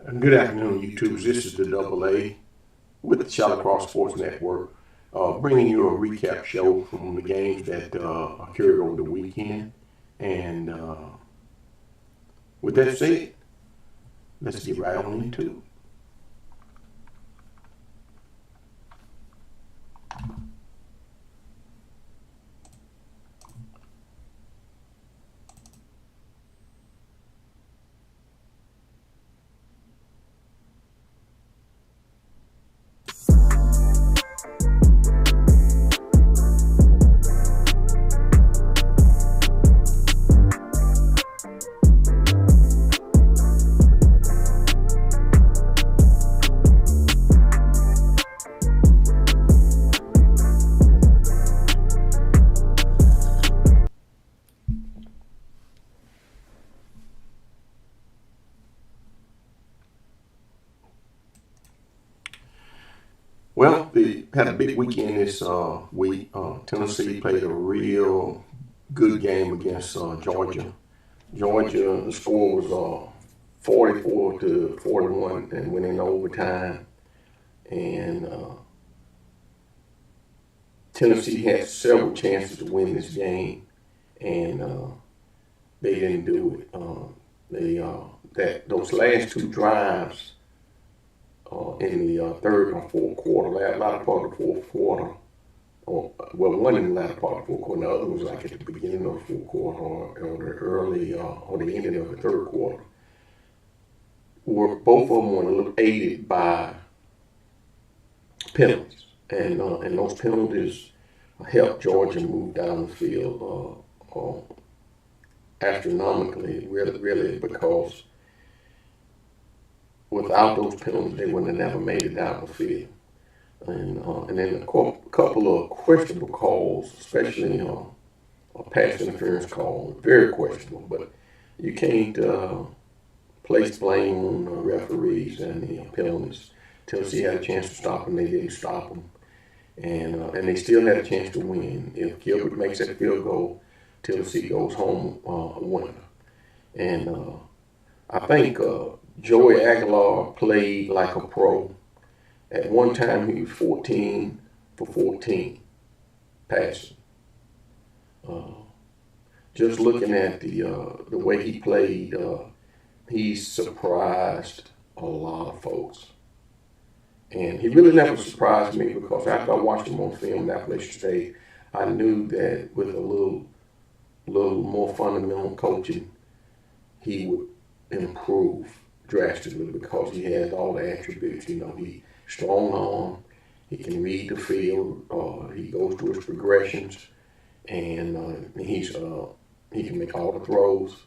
Good afternoon, YouTubers. This is the Double A with the ShallowCross Sports Network, bringing you a recap show from the games that occurred over the weekend. And with that said, let's get right on into it. Well, they had a big weekend this week. Tennessee played a real good game against Georgia. Georgia, the score was 44-41 and went in overtime. And Tennessee had several chances to win this game, and they didn't do it. Those last two drives in the third or fourth quarter, latter part of the fourth quarter, one in the latter part of the fourth quarter, the other was like at the beginning of the fourth quarter or the early or the ending of the third quarter. Both of them were aided by penalties, and those penalties helped Georgia move down the field astronomically, really, because without those penalties, they wouldn't have never made it down the field. And then a couple of questionable calls, especially a pass interference call, very questionable. But you can't place blame on the referees and the penalties. Tennessee had a chance to stop them, they didn't stop them, and they still had a chance to win. If Gilbert makes that field goal, Tennessee goes home a winner. And I think Joey Aguilar played like a pro. At one time, he was 14 for 14 passing. Just looking at the way he played, he surprised a lot of folks. And he really never surprised me, because after I watched him on film at Appalachian State, I knew that with a little more fundamental coaching, he would improve drastically, because he has all the attributes. He's strong arm, he can read the field, he goes through his progressions, and he can make all the throws,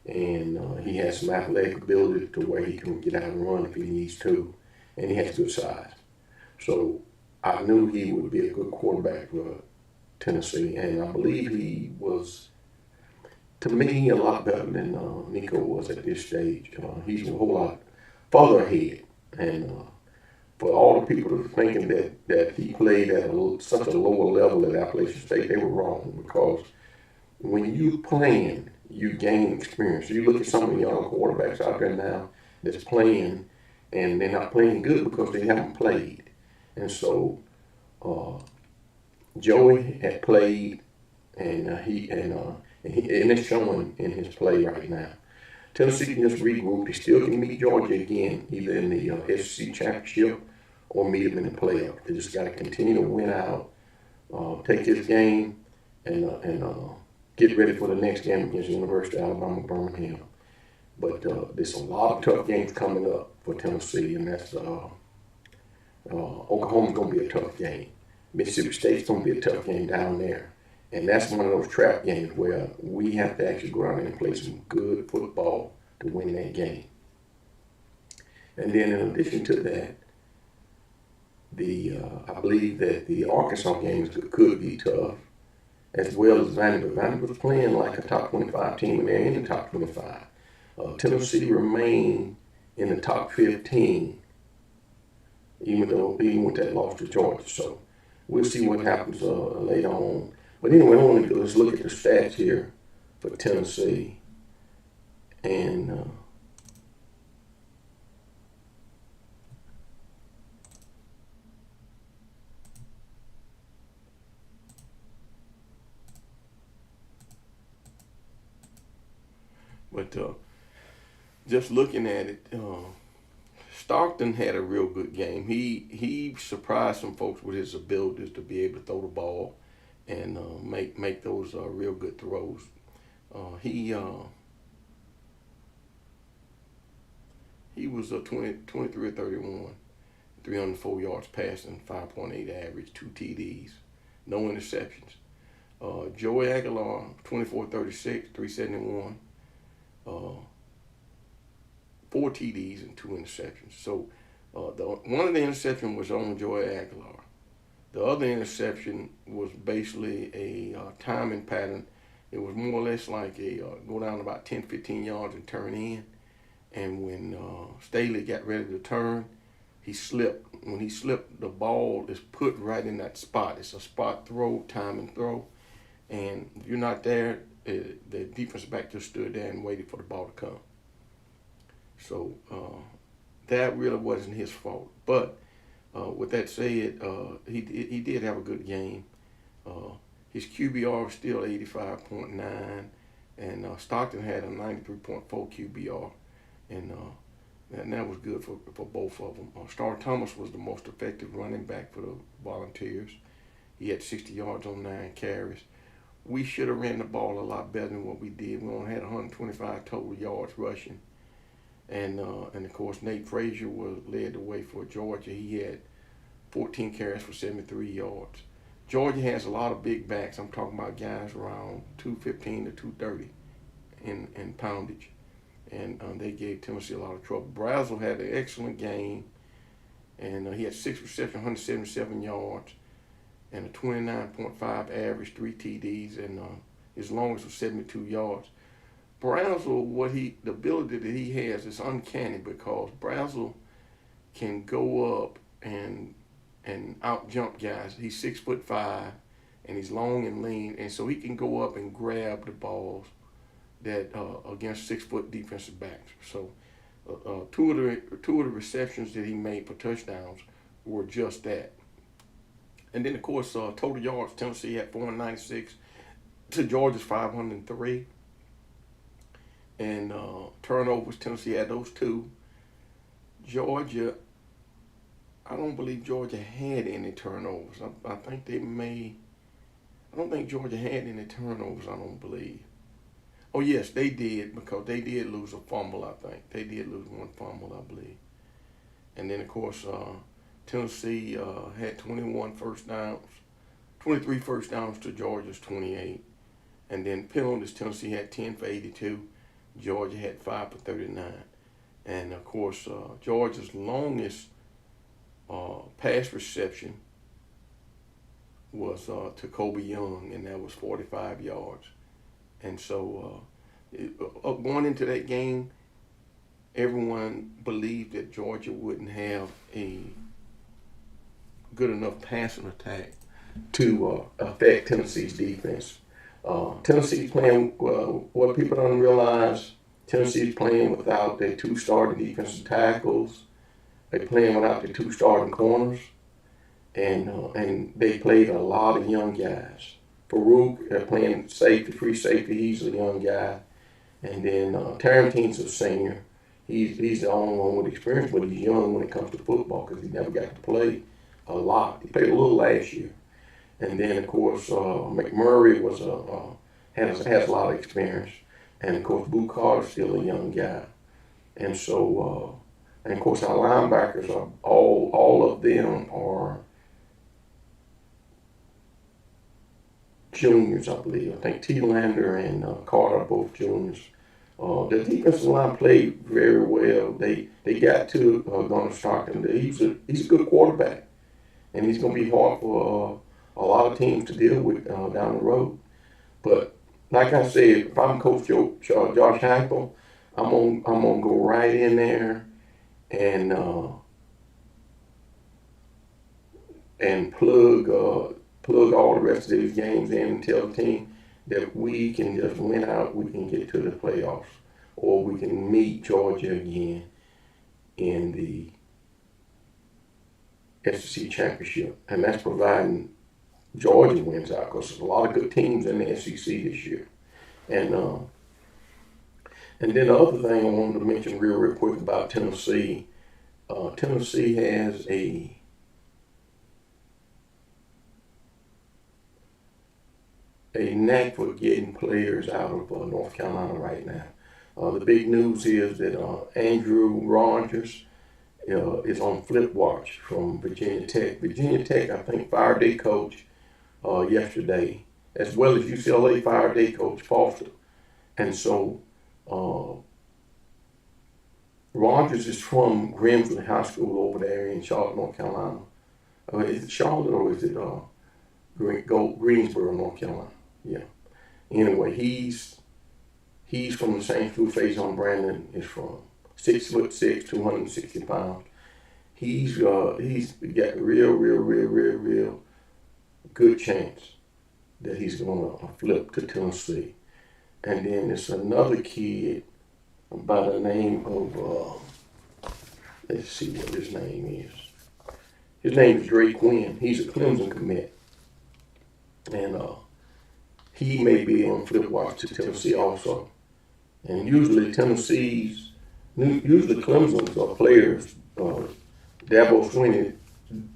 and he has some athletic ability to where he can get out and run if he needs to, and he has good size. So I knew he would be a good quarterback for Tennessee, and I believe he was, to me, a lot better than Nico was at this stage. He's a whole lot further ahead. And for all the people that are thinking that he played at such a lower level at Appalachian State, they were wrong, because when you playing, you gain experience. You look at some of the young quarterbacks out there now that's playing, and they're not playing good because they haven't played. And so Joey had played, and it's showing in his play right now. Tennessee can just regroup. They still can meet Georgia again, either in the SEC championship or meet them in the playoff. They just got to continue to win out, take this game, and get ready for the next game against the University of Alabama Birmingham. But there's a lot of tough games coming up for Tennessee, and that's Oklahoma's going to be a tough game. Mississippi State's going to be a tough game down there. And that's one of those trap games where we have to actually go out and play some good football to win that game. And then in addition to that, I believe that the Arkansas games could be tough, as well as Vanderbilt. Vanderbilt's playing like a top 25 team, and they're in the top 25. Tennessee remained in the top 15, even with that loss to Georgia. So we'll see what happens later on. But anyway, let's look at the stats here for Tennessee. And But just looking at it, Stockton had a real good game. He surprised some folks with his abilities to be able to throw the ball and make those real good throws. He was 23 or 31, 304 yards passing, 5.8 average, 2 TDs, no interceptions. Joey Aguilar, 24-36, 371, 4 TDs and 2 interceptions. So one of the interceptions was on Joey Aguilar. The other interception was basically a timing pattern. It was more or less like a go down about 10, 15 yards and turn in. And when Staley got ready to turn, he slipped. When he slipped, the ball is put right in that spot. It's a spot throw, time and throw. And if you're not there, the defensive back just stood there and waited for the ball to come. So that really wasn't his fault. But with that said, he did have a good game. His QBR was still 85.9, and Stockton had a 93.4 QBR, and that was good for both of them. Star Thomas was the most effective running back for the Volunteers. He had 60 yards on 9 carries. We should have ran the ball a lot better than what we did. We only had 125 total yards rushing. And of course, Nate Frazier led the way for Georgia. He had 14 carries for 73 yards. Georgia has a lot of big backs. I'm talking about guys around 215 to 230 in poundage. And they gave Tennessee a lot of trouble. Brazel had an excellent game, and he had 6 receptions, 177 yards, and a 29.5 average, 3 TDs, and his longest was 72 yards. Brazel, the ability that he has is uncanny, because Brazel can go up and out jump guys. He's 6'5", and he's long and lean, and so he can go up and grab the balls that against 6-foot defensive backs. So two of the receptions that he made for touchdowns were just that. And then of course total yards, Tennessee had 496 to Georgia's 503. And turnovers, Tennessee had those 2. Georgia, I don't believe Georgia had any turnovers. I think they may. I don't think Georgia had any turnovers, I don't believe. Oh, yes, they did, because they did lose a fumble, I think. They did lose 1 fumble, I believe. And then, of course, Tennessee had 23 first downs to Georgia's 28. And then penalties, Tennessee had 10 for 82. Georgia had 5 for 39. And, of course, Georgia's longest pass reception was to Kobe Young, and that was 45 yards. And so going into that game, everyone believed that Georgia wouldn't have a good enough passing attack to affect Tennessee's defense. Tennessee's playing, what people don't realize, Tennessee's playing without their 2 starting defensive tackles. They're playing without their 2 starting corners. And they played a lot of young guys. Farouk playing safety, free safety, he's a young guy. And then Tarentine's a senior. He's the only one with experience, but he's young when it comes to football, because he never got to play a lot. He played a little last year. And then, of course, McMurray has a lot of experience. And, of course, Boo Carter's still a young guy. And so, and, of course, our linebackers, are all of them are juniors, I believe. I think T-Lander and Carter are both juniors. The defensive line played very well. They got to Gunnar Stockton. He's a good quarterback, and he's going to be hard for a lot of teams to deal with down the road. But like I said, if I'm Coach Josh Heupel, I'm gonna go right in there and plug all the rest of these games in and tell the team that we can just win out, we can get to the playoffs, or we can meet Georgia again in the SEC championship. And that's providing Georgia wins out, because there's a lot of good teams in the SEC this year. And And then the other thing I wanted to mention real quick about Tennessee, Tennessee has a knack for getting players out of North Carolina right now. The big news is that Andrew Rogers is on flip watch from Virginia Tech. Virginia Tech, I think, fired their coach yesterday, as well as UCLA fired their coach Foster. And so Rogers is from Greensboro High School over there in Charlotte, North Carolina. Is it Charlotte or is it Greensboro, North Carolina? Yeah. Anyway, he's from the same school Faison Brandon is from. 6'6", 260 pounds. He's got a real good chance that he's going to flip to Tennessee. And then there's another kid by the name of, let's see what his name is. His name is Dre Quinn. He's a Clemson commit. And he may be on flip watch to Tennessee also. And usually Clemson's players, Dabo Swinney,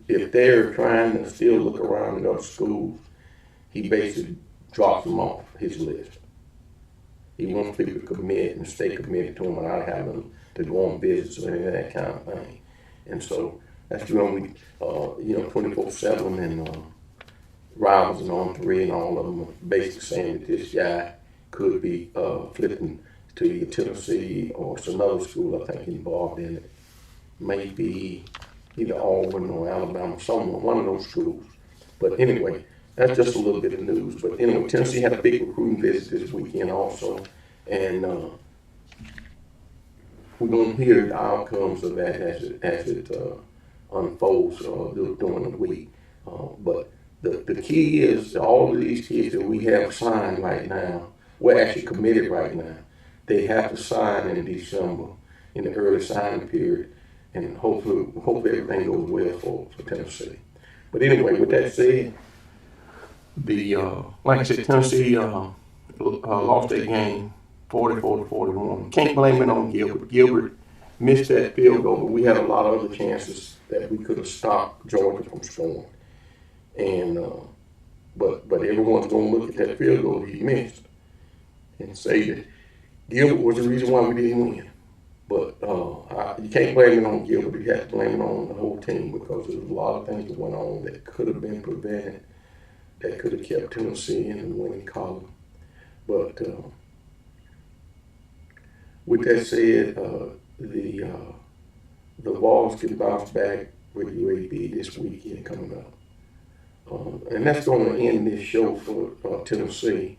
if they're trying to still look around at other schools, he basically drops them off his list. He wants people to commit and stay committed to him without having to go on visits or any of that kind of thing. And so that's when we, 24/7 and Rivals and On Three and all of them are basically saying that this guy could be flipping to either Tennessee or it's another school I think involved in it. Maybe either Auburn or Alabama, somewhere, one of those schools. But anyway, that's just a little bit of news. But anyway, Tennessee had a big recruiting visit this weekend also. And we're going to hear the outcomes of that as it unfolds during the week. But the key is all of these kids that we have signed right now, we're actually committed right now. They have to sign in December in the early signing period, and hopefully everything goes well for Tennessee. But anyway, with that said, like I said, Tennessee lost that game 44-41. Can't blame it on Gilbert. Gilbert missed that field goal, but we had a lot of other chances that we could have stopped Georgia from scoring. And but everyone's going to look at that field goal he missed and say that Gilbert was the reason why we didn't win. But you can't blame it on Gilbert. You have to blame it on the whole team because there was a lot of things that went on that could have been prevented, that could have kept Tennessee in the winning column. But with that said, the Vols can bounce back with UAB this weekend coming up. And that's going to end this show for Tennessee.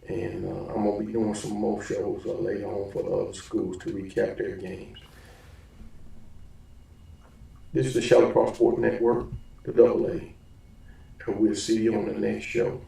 And I'm going to be doing some more shows later on for the other schools to recap their games. This is the ShallowCross Sport Network, the AA. And we'll see you on the next show.